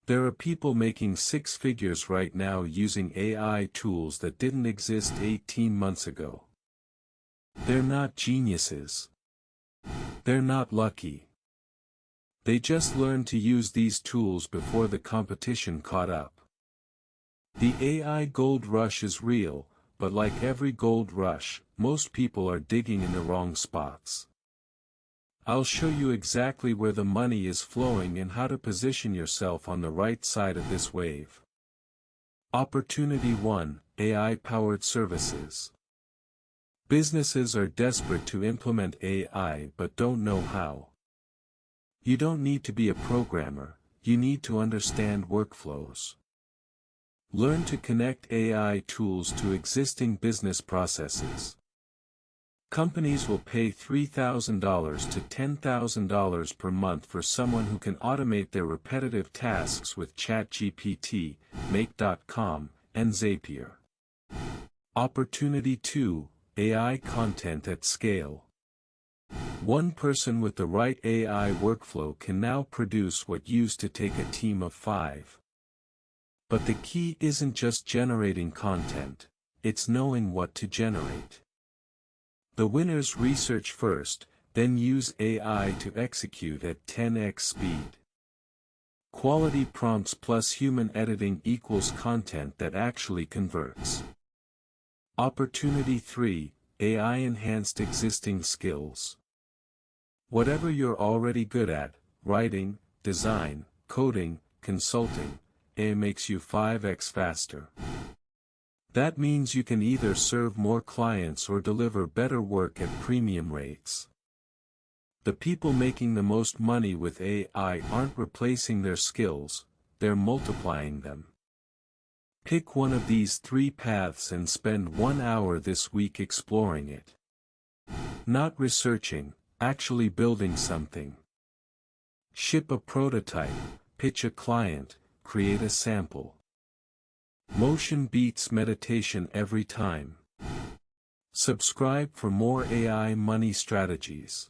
There are people making six figures right now using AI tools that didn't exist 18 months ago. They're not geniuses. They're not lucky. They just learned to use these tools before the competition caught up. The AI gold rush is real, but like every gold rush, most people are digging in the wrong spots. I'll show you exactly where the money is flowing and how to position yourself on the right side of this wave. Opportunity 1: AI-powered services. Businesses are desperate to implement AI but don't know how. You don't need to be a programmer, you need to understand workflows. Learn to connect AI tools to existing business processes. Companies will pay $3,000 to $10,000 per month for someone who can automate their repetitive tasks with ChatGPT, Make.com, and Zapier. Opportunity 2: AI content at scale. One person with the right AI workflow can now produce what used to take a team of 5. But the key isn't just generating content, it's knowing what to generate. The winners research first, then use AI to execute at 10x speed. Quality prompts plus human editing equals content that actually converts. Opportunity 3: AI-enhanced existing skills. Whatever you're already good at, writing, design, coding, consulting, AI makes you 5x faster. That means you can either serve more clients or deliver better work at premium rates. The people making the most money with AI aren't replacing their skills, they're multiplying them. Pick one of these 3 paths and spend 1 hour this week exploring it. Not researching, actually building something. Ship a prototype, pitch a client, create a sample. Motion beats meditation every time. Subscribe for more AI money strategies.